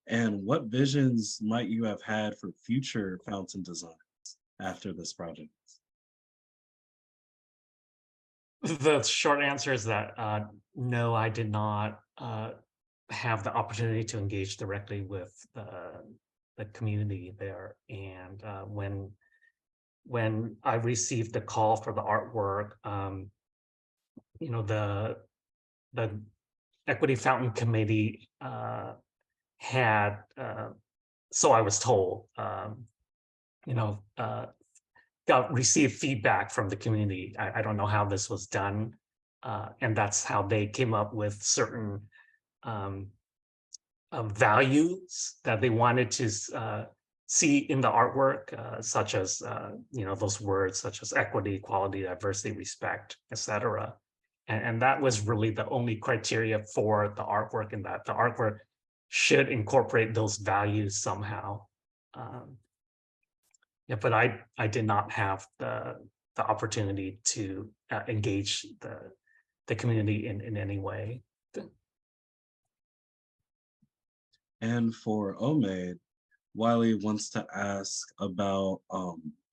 And what visions might you have had for future fountain designs after this project? The short answer is that no, I did not have the opportunity to engage directly with the community there. And when I received the call for the artwork, you know, the Equity Fountain Committee had, so I was told, you know, received feedback from the community. I don't know how this was done, and that's how they came up with certain values that they wanted to see in the artwork, such as you know, those words such as equity, equality, diversity, respect, etc. And that was really the only criteria for the artwork, and that the artwork should incorporate those values somehow. Yeah, but I did not have the opportunity to engage the community in any way. And for Omaid, Wiley wants to ask about,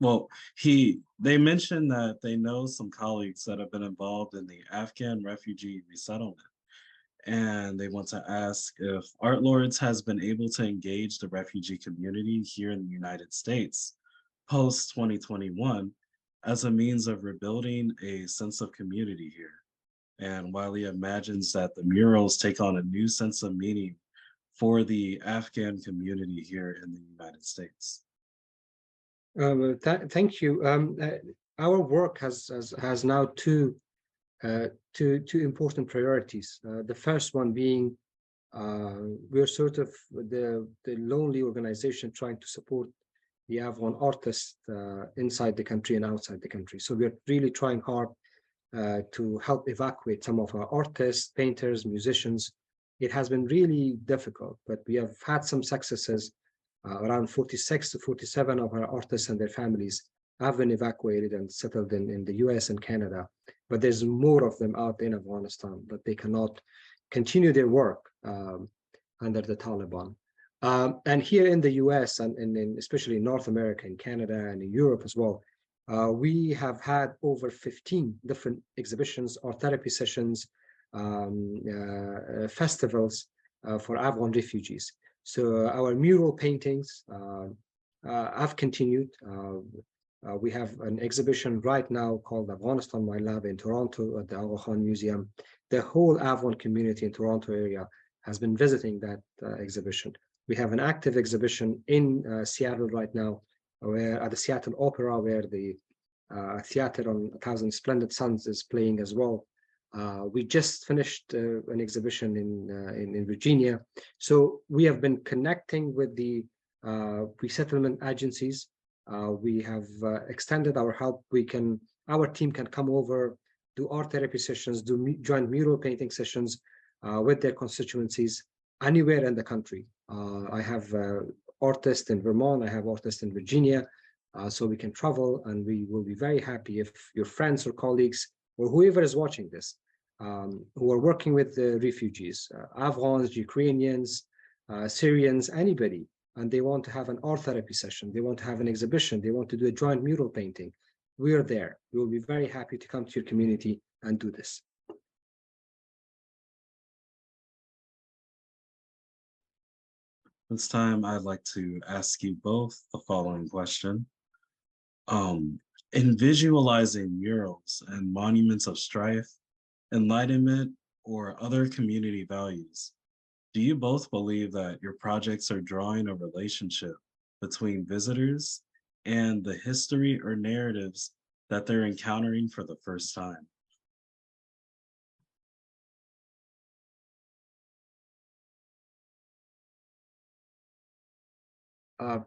well, they mentioned that they know some colleagues that have been involved in the Afghan refugee resettlement. And they want to ask if Art Lords has been able to engage the refugee community here in the United States post 2021 as a means of rebuilding a sense of community here. And Wiley imagines that the murals take on a new sense of meaning for the Afghan community here in the United States. Thank you. Our work has now two important priorities. The first one being we're sort of the lonely organization trying to support the Afghan artists inside the country and outside the country. So we're really trying hard to help evacuate some of our artists, painters, musicians. It has been really difficult, but we have had some successes. Around 46 to 47 of our artists and their families have been evacuated and settled in the US and Canada. But there's more of them out in Afghanistan, but they cannot continue their work under the Taliban. And here in the US and especially in North America, in Canada and in Europe as well, we have had over 15 different exhibitions or therapy sessions, festivals for Afghan refugees. So our mural paintings have continued. We have an exhibition right now called Afghanistan, My Lab in Toronto at the Aga Khan Museum. The whole Afghan community in Toronto area has been visiting that exhibition. We have an active exhibition in Seattle right now, where at the Seattle Opera, where the theater on 1,000 Splendid Suns is playing as well. We just finished an exhibition in Virginia. So we have been connecting with the resettlement agencies. We have extended our help. Our team can come over do art therapy sessions, do joint mural painting sessions with their constituencies anywhere in the country. I have artists in Vermont, I have artists in Virginia, so we can travel, and we will be very happy if your friends or colleagues or whoever is watching this who are working with the refugees, Afghans, Ukrainians, Syrians, anybody, and they want to have an art therapy session, they want to have an exhibition, they want to do a joint mural painting, we are there. We will be very happy to come to your community and do this. This time, I'd like to ask you both the following question. In visualizing murals and monuments of strife, enlightenment, or other community values, do you both believe that your projects are drawing a relationship between visitors and the history or narratives that they're encountering for the first time?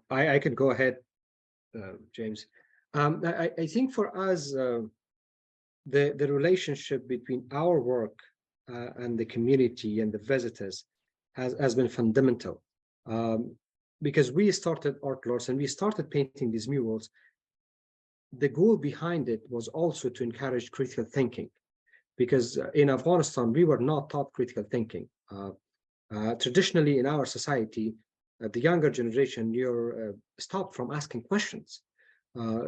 I can go ahead, James. I think for us, the relationship between our work and the community and the visitors has been fundamental. Because we started Art Lords and we started painting these murals, the goal behind it was also to encourage critical thinking. Because in Afghanistan, we were not taught critical thinking. Traditionally in our society, the younger generation, you're stopped from asking questions.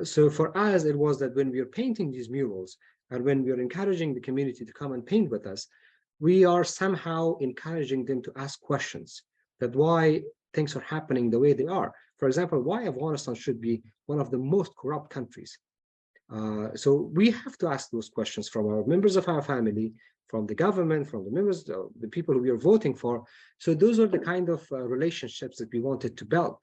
So for us, it was that when we are painting these murals and when we are encouraging the community to come and paint with us, we are somehow encouraging them to ask questions, that why things are happening the way they are. For example, why Afghanistan should be one of the most corrupt countries. So we have to ask those questions from our members of our family, from the government, from the members, the people who we are voting for. So those are the kind of relationships that we wanted to build.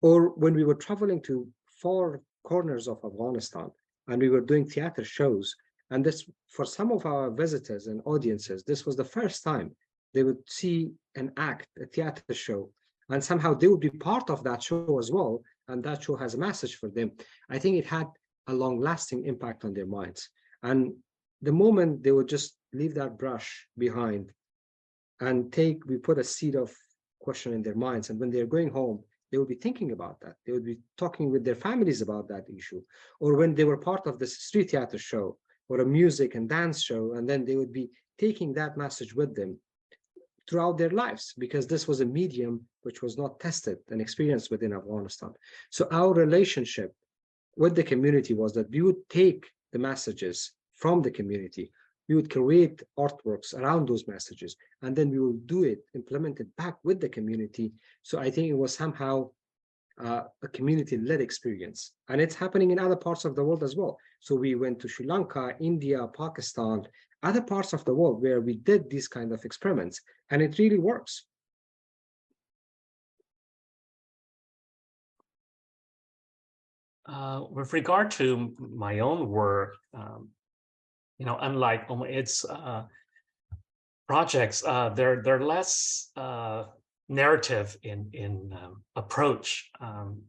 Or when we were traveling to far corners of Afghanistan and we were doing theater shows, and this, for some of our visitors and audiences, this was the first time they would see an act, a theater show, and somehow they would be part of that show as well, and that show has a message for them. I think it had a long-lasting impact on their minds. And the moment they would just leave that brush behind and we put a seed of question in their minds, and when they're going home, they would be thinking about that. They would be talking with their families about that issue. Or when they were part of this street theater show or a music and dance show, and then they would be taking that message with them throughout their lives, because this was a medium which was not tested and experienced within Afghanistan. So our relationship with the community was that we would take the messages from the community, we would create artworks around those messages, and then we will do it, implement it back with the community. So I think it was somehow a community-led experience, and it's happening in other parts of the world as well. So we went to Sri Lanka, India, Pakistan, other parts of the world where we did these kind of experiments, and it really works. With regard to my own work, unlike its projects, they're less narrative in approach.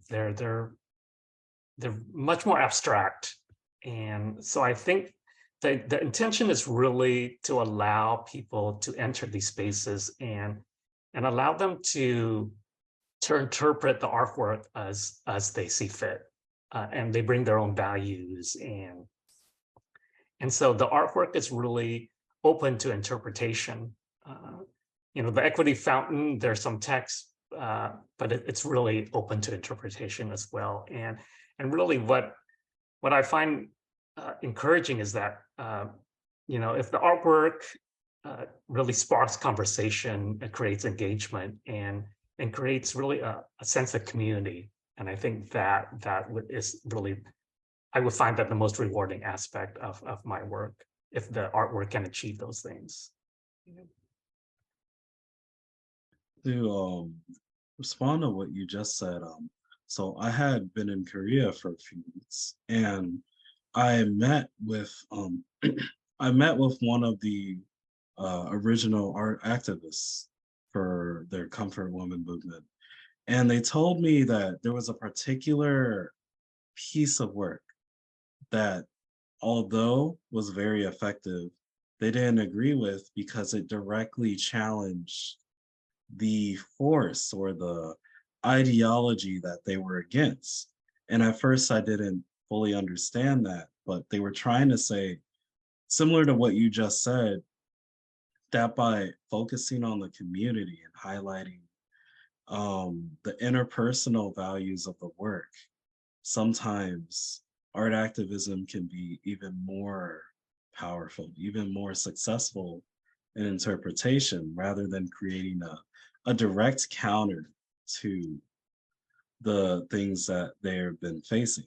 They're much more abstract, and so I think the intention is really to allow people to enter these spaces and allow them to interpret the artwork as they see fit, and they bring their own values, and so the artwork is really open to interpretation. The equity fountain, there's some text, but it's really open to interpretation as well. And really what I find encouraging is that, if the artwork really sparks conversation, it creates engagement and creates really a sense of community. And I think that is really, I would find that the most rewarding aspect of my work, if the artwork can achieve those things. To respond to what you just said, so I had been in Korea for a few weeks, and I met with one of the original art activists for their Comfort Woman movement, and they told me that there was a particular piece of work that although was very effective, they didn't agree with because it directly challenged the force or the ideology that they were against. And at first, I didn't fully understand that, but they were trying to say, similar to what you just said, that by focusing on the community and highlighting the interpersonal values of the work, sometimes art activism can be even more powerful, even more successful in interpretation rather than creating a direct counter to the things that they've been facing.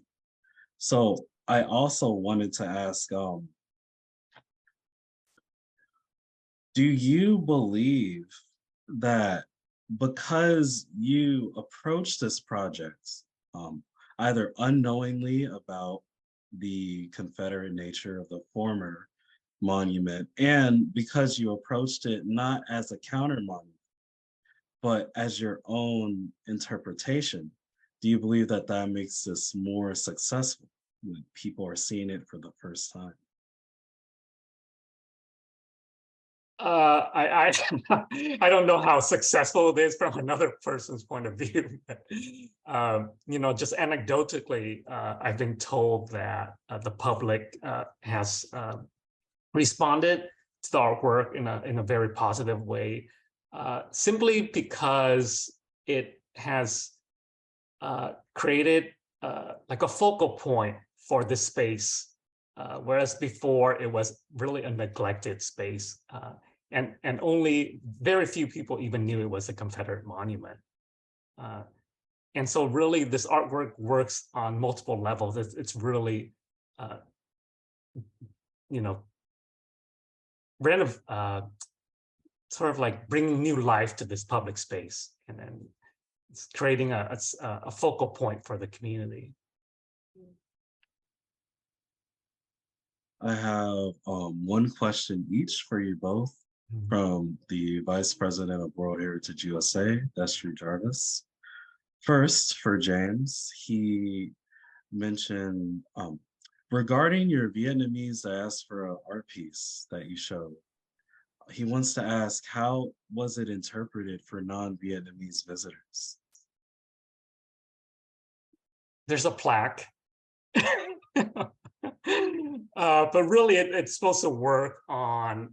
So I also wanted to ask, do you believe that because you approached this project either unknowingly about the Confederate nature of the former monument, and because you approached it not as a counter monument, but as your own interpretation, do you believe that that makes this more successful when people are seeing it for the first time? I don't know how successful it is from another person's point of view. But, just anecdotally, I've been told that the public has responded to the artwork in a very positive way, simply because it has created like a focal point for this space, whereas before it was really a neglected space, and only very few people even knew it was a Confederate monument. And so really this artwork works on multiple levels. It's really, sort of like bringing new life to this public space, and then it's creating a focal point for the community. I have one question each for you both from the Vice President of World Heritage USA, Destry Jarvis. First, for James, he mentioned regarding your Vietnamese diaspora art piece that you showed, he wants to ask, how was it interpreted for non-Vietnamese visitors? There's a plaque. But really, it's supposed to work on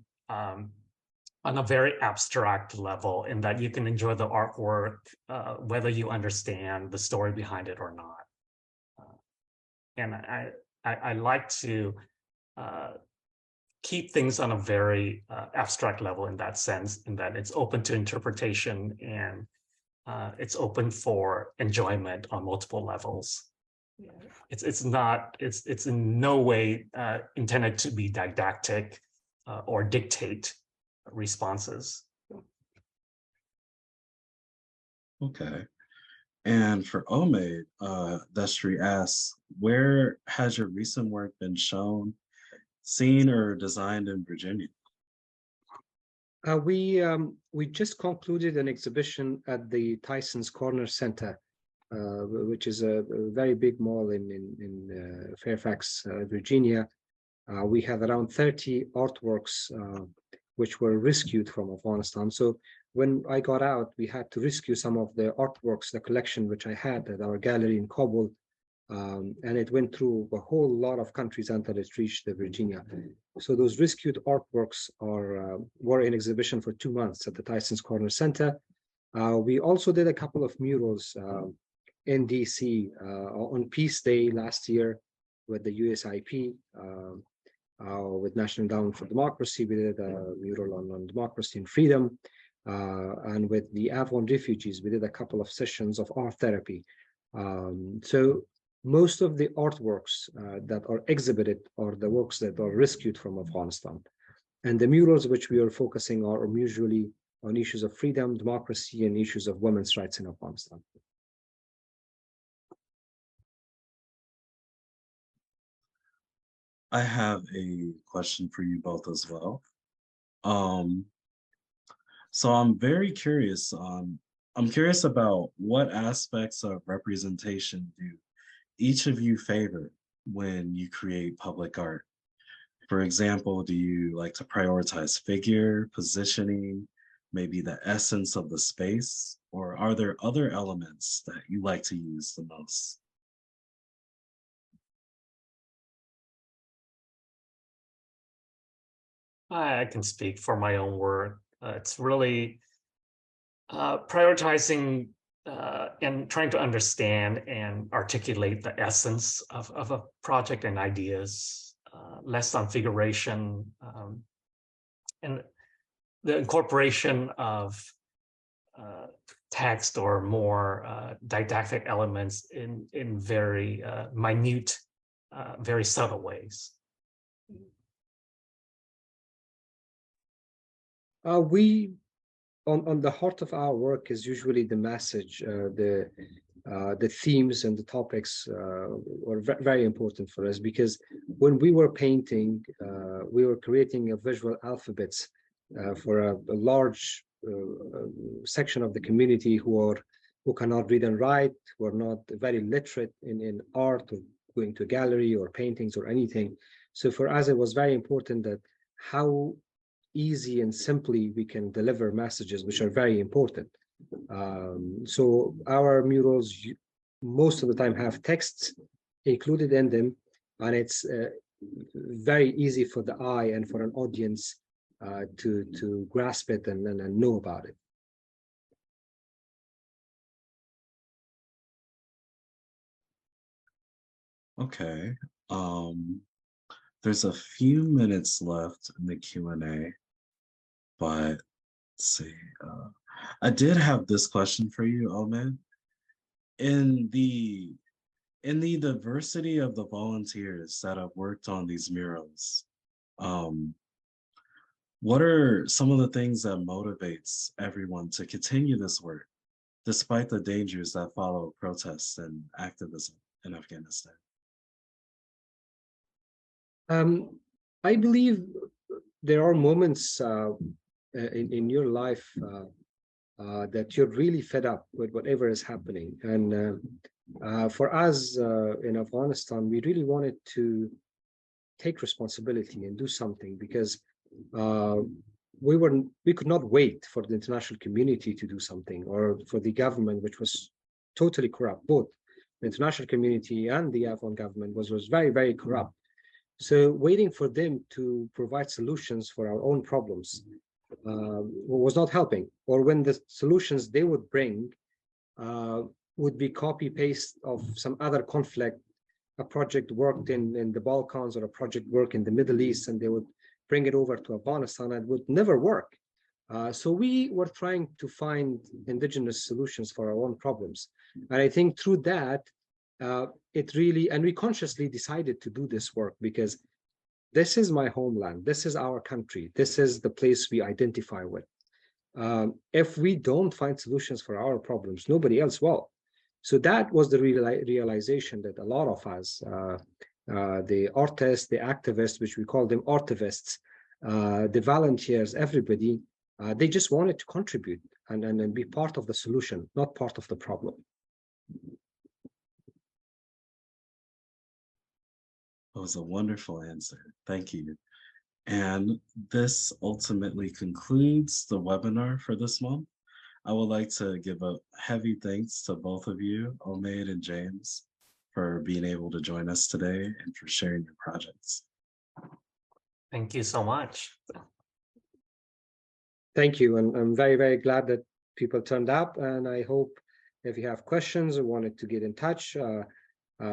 a very abstract level, in that you can enjoy the artwork whether you understand the story behind it or not. And I like to keep things on a very abstract level in that sense, in that it's open to interpretation, and it's open for enjoyment on multiple levels. It's in no way intended to be didactic or dictate responses. Okay. And for Omid, Destry asks, where has your recent work been shown, seen, or designed in Virginia? We just concluded an exhibition at the Tyson's Corner Center, which is a very big mall in Fairfax, Virginia. We had around 30 artworks which were rescued from Afghanistan. So when I got out, we had to rescue some of the artworks, the collection which I had at our gallery in Kabul, and it went through a whole lot of countries until it reached Virginia. So those rescued artworks were in exhibition for 2 months at the Tyson's Corner Center. We also did a couple of murals in DC on Peace Day last year with the USIP, with National Endowment for Democracy. We did a mural on democracy and freedom. And with the Afghan refugees, we did a couple of sessions of art therapy. So most of the artworks that are exhibited are the works that are rescued from Afghanistan. And the murals which we are focusing on are usually on issues of freedom, democracy, and issues of women's rights in Afghanistan. I have a question for you both as well. So I'm very curious. I'm curious about what aspects of representation do each of you favor when you create public art. For example, do you like to prioritize figure, positioning, maybe the essence of the space, or are there other elements that you like to use the most? I can speak for my own work. It's really prioritizing and trying to understand and articulate the essence of a project and ideas, less on figuration, and the incorporation of text or more didactic elements in very minute, very subtle ways. We on the heart of our work is usually the message, the themes and the topics were very important for us, because when we were painting, we were creating a visual alphabets for a large section of the community who cannot read and write, who are not very literate in art or going to a gallery or paintings or anything. So for us, it was very important that how easy and simply we can deliver messages which are very important. So our murals most of the time have texts included in them, and it's very easy for the eye and for an audience to grasp it and know about it. Okay. There's a few minutes left in the Q&A, but let's see. I did have this question for you, Ahmed. In the diversity of the volunteers that have worked on these murals, what are some of the things that motivates everyone to continue this work, despite the dangers that follow protests and activism in Afghanistan? I believe there are moments in your life that you're really fed up with whatever is happening. And for us in Afghanistan, we really wanted to take responsibility and do something, because we could not wait for the international community to do something, or for the government, which was totally corrupt. Both the international community and the Afghan government was very, very corrupt. So waiting for them to provide solutions for our own problems was not helping. Or when the solutions they would bring would be copy paste of some other conflict, a project worked in the Balkans or a project worked in the Middle East, and they would bring it over to Afghanistan, and it would never work. So we were trying to find indigenous solutions for our own problems. And I think through that, it really, and we consciously decided to do this work, because this is my homeland, this is our country, this is the place we identify with. If we don't find solutions for our problems, nobody else will. So that was the realization that a lot of us, the artists, the activists, which we call them artivists, the volunteers, everybody, they just wanted to contribute and be part of the solution, not part of the problem. That was a wonderful answer. Thank you. And this ultimately concludes the webinar for this month. I would like to give a heavy thanks to both of you, Omaid and James, for being able to join us today and for sharing your projects. Thank you so much. Thank you. And I'm very, very glad that people turned up. And I hope if you have questions or wanted to get in touch,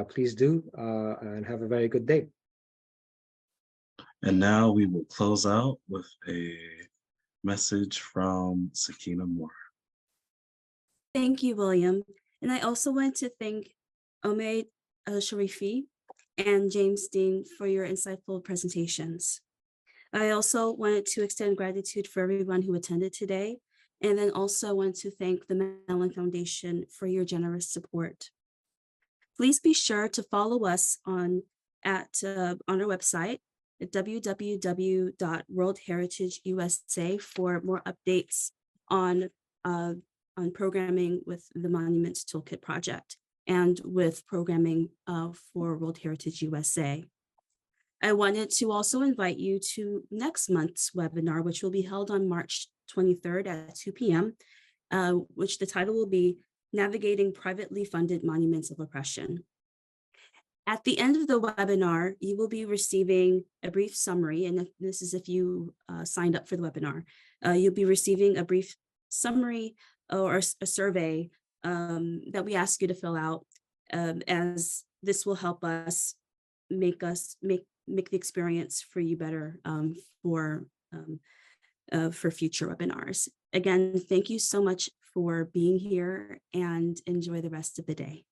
please do, and have a very good day. And now we will close out with a message from Sakina Moore. Thank you, William. And I also want to thank Omaid Sharifi and James Dean for your insightful presentations. I also wanted to extend gratitude for everyone who attended today, and then also want to thank the Mellon Foundation for your generous support. Please be sure to follow us on our website at www.worldheritageusa for more updates on programming with the Monuments Toolkit project and with programming for World Heritage USA. I wanted to also invite you to next month's webinar, which will be held on March 23rd at 2 p.m., which the title will be Navigating Privately Funded Monuments of Oppression. At the end of the webinar, you will be receiving a brief summary, and this is if you signed up for the webinar. You'll be receiving a brief summary or a survey that we ask you to fill out, as this will help us make the experience for you better for future webinars. Again, thank you so much for being here, and enjoy the rest of the day.